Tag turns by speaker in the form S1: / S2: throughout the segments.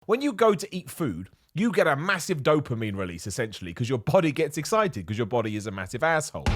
S1: When you go to eat food, you get a massive dopamine release, essentially, because your body gets excited, because your body is a massive asshole.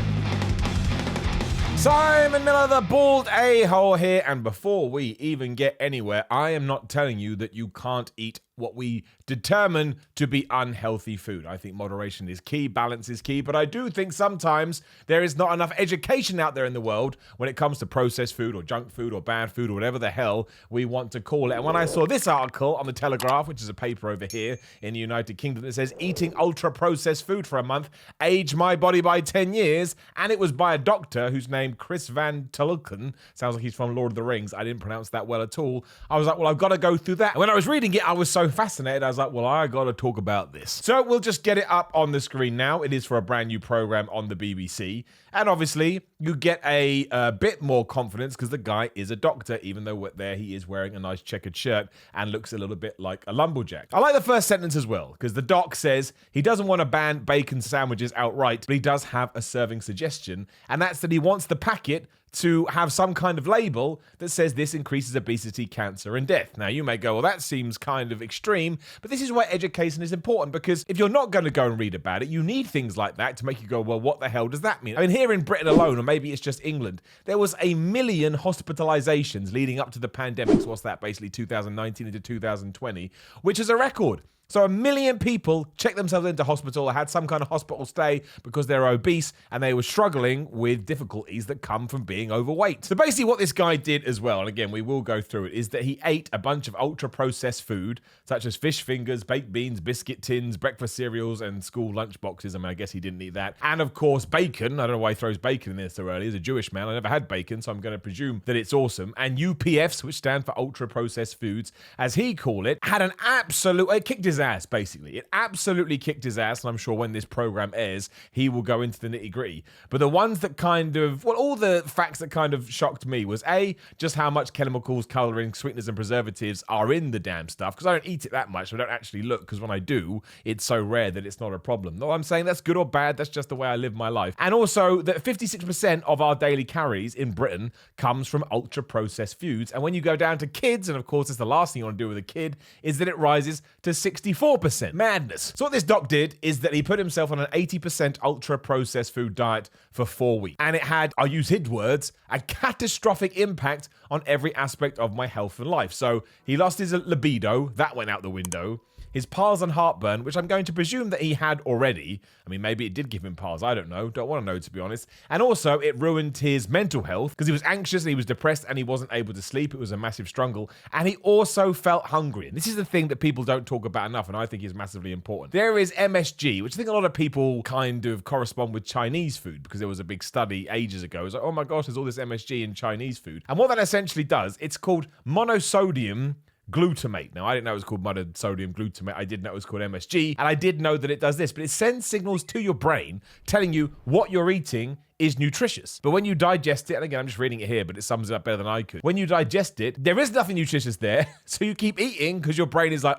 S1: Simon Miller, the bald a-hole here, and before we even get anywhere, I am not telling you that you can't eat what we determine to be unhealthy food. I think moderation is key, balance is key, but I do think sometimes there is not enough education out there in the world when it comes to processed food or junk food or bad food or whatever the hell we want to call it. And when I saw this article on The Telegraph, which is a paper over here in the United Kingdom that says eating ultra-processed food for a month aged my body by 10 years, and it was by a doctor who's named Chris Van Tulken, sounds like he's from Lord of the Rings, I didn't pronounce that well at all. I was like, well, I've got to go through that. And when I was reading it, I was so fascinated, I was like, well, I gotta talk about this. So we'll just get it up on the screen now. It is for a brand new program on the BBC. And obviously, you get a bit more confidence because the guy is a doctor, even though there he is wearing a nice checkered shirt and looks a little bit like a lumberjack. I like the first sentence as well, because the doc says he doesn't want to ban bacon sandwiches outright, but he does have a serving suggestion, and that's that he wants the packet to have some kind of label that says this increases obesity, cancer, and death. Now, you may go, well, that seems kind of extreme, but this is why education is important, because if you're not going to go and read about it, you need things like that to make you go, well, what the hell does that mean? I mean, here in Britain alone, or maybe it's just England, there was 1 million hospitalizations leading up to the pandemic. So what's that, basically 2019 into 2020, which is a record. So 1 million people checked themselves into hospital or had some kind of hospital stay because they're obese and they were struggling with difficulties that come from being overweight. So basically what this guy did as well, and again, we will go through it, is that he ate a bunch of ultra-processed food, such as fish fingers, baked beans, biscuit tins, breakfast cereals, and school lunch boxes. I mean, I guess he didn't eat that. And of course, bacon. I don't know why he throws bacon in there so early. He's a Jewish man. I never had bacon, so I'm going to presume that it's awesome. And UPFs, which stand for ultra-processed foods, as he called it, had an absolute... It kicked his ass, basically. It absolutely kicked his ass, and I'm sure when this program airs, he will go into the nitty-gritty. But the ones that kind of... Well, all the facts that kind of shocked me was, A, just how much chemicals, colouring, sweeteners, and preservatives are in the damn stuff, because I don't eat it that much, so I don't actually look, because when I do, it's so rare that it's not a problem. No, I'm saying that's good or bad, that's just the way I live my life. And also that 56% of our daily calories in Britain comes from ultra-processed foods, and when you go down to kids, and of course it's the last thing you want to do with a kid, is that it rises to 64%. Madness. So what this doc did is that he put himself on an 80% ultra-processed food diet for 4 weeks, and it had, I'll use his words, a catastrophic impact on every aspect of my health and life. So he lost his libido, that went out the window. His PARS and heartburn, which I'm going to presume that he had already. I mean, maybe it did give him PARS, I don't know. Don't want to know, to be honest. And also, it ruined his mental health because he was anxious and he was depressed and he wasn't able to sleep. It was a massive struggle. And he also felt hungry. And this is the thing that people don't talk about enough, and I think is massively important. There is MSG, which I think a lot of people kind of correspond with Chinese food, because there was a big study ages ago. It was like, oh my gosh, there's all this MSG in Chinese food. And what that essentially does, it's called monosodium glutamate. Now, I didn't know it was called monosodium glutamate. I did know it was called MSG, and I did know that it does this, but it sends signals to your brain telling you what you're eating is nutritious. But when you digest it, and again, I'm just reading it here, but it sums it up better than I could. When you digest it, there is nothing nutritious there, so you keep eating because your brain is like,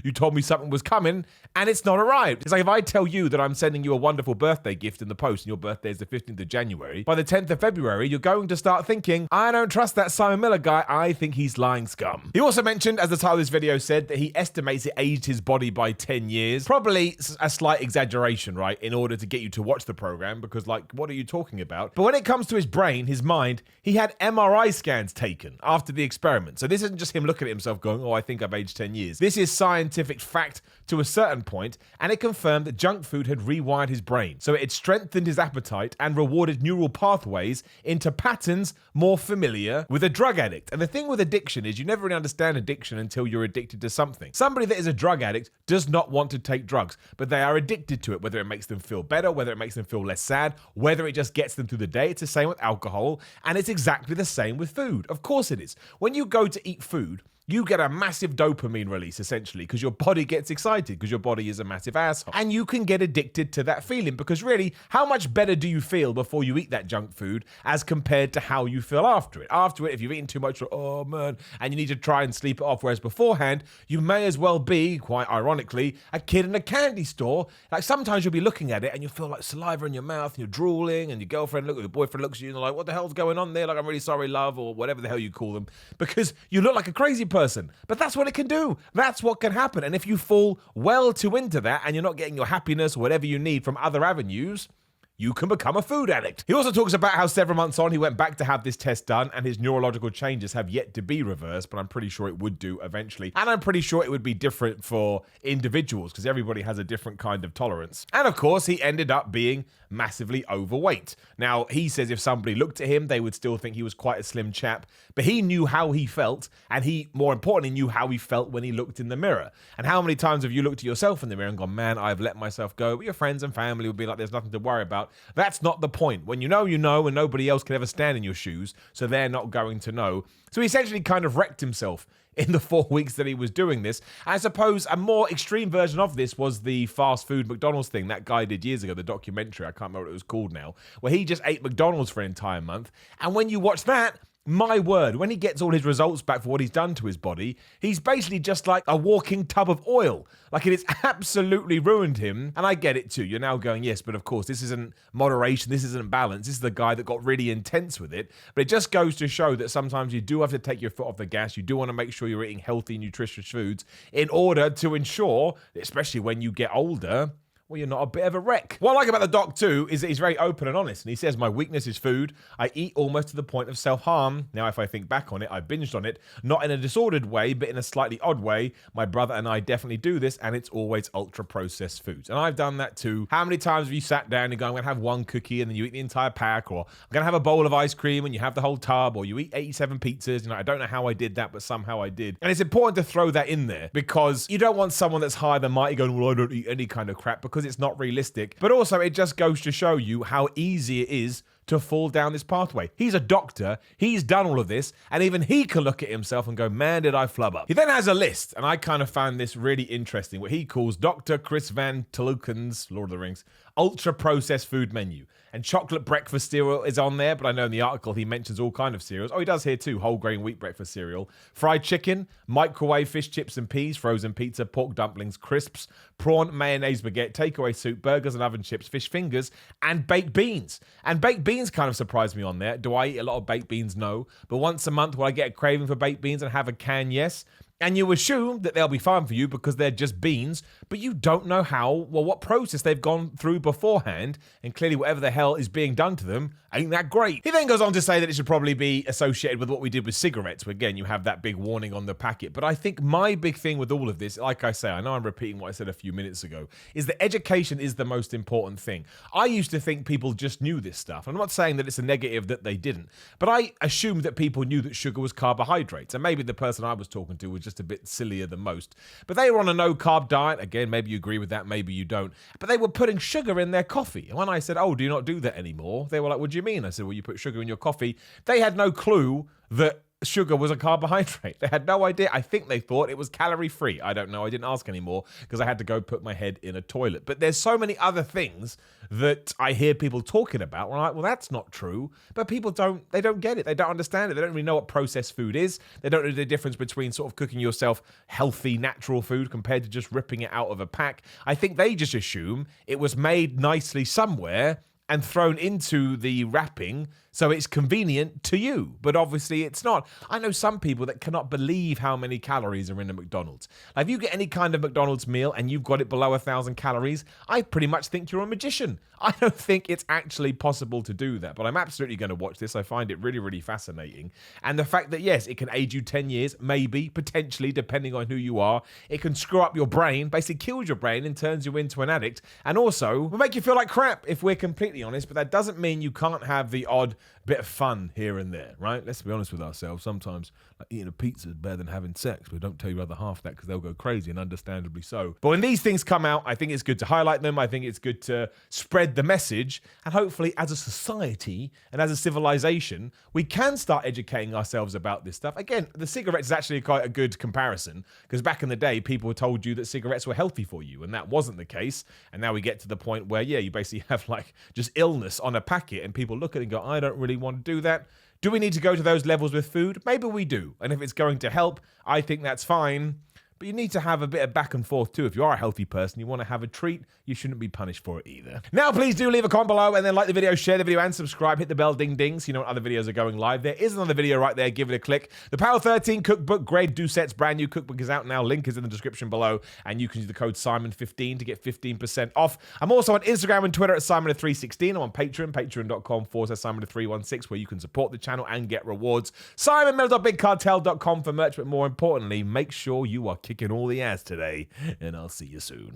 S1: you told me something was coming, and it's not arrived. It's like if I tell you that I'm sending you a wonderful birthday gift in the post, and your birthday is the 15th of January, by the 10th of February, you're going to start thinking, I don't trust that Simon Miller guy, I think he's lying scum. He also mentioned, as the title of this video said, that he estimates it aged his body by 10 years. Probably a slight exaggeration, right, in order to get you to watch the program, because like, what are you talking about? But when it comes to his brain, his mind, he had MRI scans taken after the experiment. So this isn't just him looking at himself going, oh, I think I've aged 10 years. This is scientific fact to a certain point, and it confirmed that junk food had rewired his brain. So it had strengthened his appetite and rewarded neural pathways into patterns more familiar with a drug addict. And the thing with addiction is you never really understand addiction until you're addicted to something. Somebody that is a drug addict does not want to take drugs, but they are addicted to it, whether it makes them feel better, whether it makes them feel less sad, whether it just gets them through the day. It's the same with alcohol, and it's exactly the same with food. Of course it is. When you go to eat food, you get a massive dopamine release, essentially, because your body gets excited, because your body is a massive asshole. And you can get addicted to that feeling, because really, how much better do you feel before you eat that junk food as compared to how you feel after it? After it, if you've eaten too much, oh man, and you need to try and sleep it off, whereas beforehand, you may as well be, quite ironically, a kid in a candy store. Like sometimes you'll be looking at it and you feel like saliva in your mouth and you're drooling, and your girlfriend, your boyfriend looks at you and they're like, what the hell's going on there? Like, I'm really sorry, love, or whatever the hell you call them, because you look like a crazy person. But that's what it can do. That's what can happen. And if you fall well too into that and you're not getting your happiness or whatever you need from other avenues, you can become a food addict. He also talks about how several months on, he went back to have this test done and his neurological changes have yet to be reversed, but I'm pretty sure it would do eventually. And I'm pretty sure it would be different for individuals because everybody has a different kind of tolerance. And of course, he ended up being massively overweight. Now, he says if somebody looked at him, they would still think he was quite a slim chap, but he knew how he felt, and he, more importantly, knew how he felt when he looked in the mirror. And how many times have you looked at yourself in the mirror and gone, man, I've let myself go, but your friends and family will be like, there's nothing to worry about. That's not the point. When you know, and nobody else can ever stand in your shoes, so they're not going to know. So he essentially kind of wrecked himself in the 4 weeks that he was doing this. I suppose a more extreme version of this was the fast food McDonald's thing that guy did years ago, the documentary, I can't remember what it was called now, where he just ate McDonald's for an entire month. And when you watch that, my word, when he gets all his results back for what he's done to his body, he's basically just like a walking tub of oil. Like, it has absolutely ruined him. And I get it too. You're now going, yes, but of course, this isn't moderation. This isn't balance. This is the guy that got really intense with it. But it just goes to show that sometimes you do have to take your foot off the gas. You do want to make sure you're eating healthy, nutritious foods in order to ensure, especially when you get older, well, you're not a bit of a wreck. What I like about the doc too is that he's very open and honest. And he says, my weakness is food. I eat almost to the point of self-harm. Now, if I think back on it, I binged on it, not in a disordered way, but in a slightly odd way. My brother and I definitely do this, and it's always ultra-processed foods. And I've done that too. How many times have you sat down and go, I'm going to have one cookie, and then you eat the entire pack, or I'm going to have a bowl of ice cream, and you have the whole tub, or you eat 87 pizzas. You know, I don't know how I did that, but somehow I did. And it's important to throw that in there, because you don't want someone that's higher than mighty going, well, I don't eat any kind of crap, because it's not realistic. But also, it just goes to show you how easy it is to fall down this pathway. He's a doctor, he's done all of this, and even he can look at himself and go, man, did I flub up. He then has a list, and I kind of found this really interesting, what he calls Dr. Chris Van Toluken's, Lord of the Rings, ultra-processed food menu. And chocolate breakfast cereal is on there, but I know in the article he mentions all kind of cereals. Oh, he does here too, whole grain wheat breakfast cereal. Fried chicken, microwave fish chips and peas, frozen pizza, pork dumplings, crisps, prawn, mayonnaise, baguette, takeaway soup, burgers and oven chips, fish fingers, and baked beans. And baked beans kind of surprised me on there. Do I eat a lot of baked beans? No. But once a month, will I get a craving for baked beans and have a can? Yes. And you assume that they'll be fine for you because they're just beans, but you don't know what process they've gone through beforehand, and clearly whatever the hell is being done to them ain't that great. He then goes on to say that it should probably be associated with what we did with cigarettes, where again, you have that big warning on the packet. But I think my big thing with all of this, like I say, I know I'm repeating what I said a few minutes ago, is that education is the most important thing. I used to think people just knew this stuff. I'm not saying that it's a negative that they didn't, but I assumed that people knew that sugar was carbohydrates, and maybe the person I was talking to was just a bit sillier than most. But they were on a no-carb diet. Again, maybe you agree with that, maybe you don't. But they were putting sugar in their coffee. And when I said, oh, do you not do that anymore? They were like, what do you mean? I said, well, you put sugar in your coffee. They had no clue that sugar was a carbohydrate. They had no idea. I think they thought it was calorie-free. I don't know. I didn't ask anymore because I had to go put my head in a toilet. But there's so many other things that I hear people talking about where I'm like, well, that's not true. But people don't get it. They don't understand it. They don't really know what processed food is. They don't know the difference between sort of cooking yourself healthy, natural food compared to just ripping it out of a pack. I think they just assume it was made nicely somewhere and thrown into the wrapping so it's convenient to you. But obviously it's not. I know some people that cannot believe how many calories are in a McDonald's. Like, if you get any kind of McDonald's meal and you've got it below 1,000 calories, I pretty much think you're a magician. I don't think it's actually possible to do that, but I'm absolutely going to watch this. I find it really, really fascinating. And the fact that, yes, it can age you 10 years, maybe, potentially, depending on who you are. It can screw up your brain, basically kills your brain and turns you into an addict. And also will make you feel like crap, if we're completely honest, but that doesn't mean you can't have the odd bit of fun here and there, right? Let's be honest with ourselves. Sometimes eating a pizza is better than having sex, but don't tell your other half that because they'll go crazy, and understandably so. But when these things come out, I think it's good to highlight them. I think it's good to spread the message, and hopefully as a society and as a civilization, we can start educating ourselves about this stuff. Again, the cigarettes is actually quite a good comparison, because back in the day, people told you that cigarettes were healthy for you, and that wasn't the case. And now we get to the point where, yeah, you basically have like just illness on a packet, and people look at it and go, I don't really want to do that. Do we need to go to those levels with food? Maybe we do. And if it's going to help, I think that's fine. but you need to have a bit of back and forth too. If you are a healthy person, you want to have a treat, you shouldn't be punished for it either. Now, please do leave a comment below and then like the video, share the video, and subscribe. Hit the bell ding ding so you know when other videos are going live. There is another video right there. Give it a click. The Power 13 Cookbook, Greg Doucette's brand new cookbook is out now. Link is in the description below, and you can use the code Simon15 to get 15% off. I'm also on Instagram and Twitter at Simon316. I'm on Patreon, patreon.com/Simon316, where you can support the channel and get rewards. SimonMills.BigCartel.com for merch, but more importantly, make sure you are kicking all the ass today, and I'll see you soon.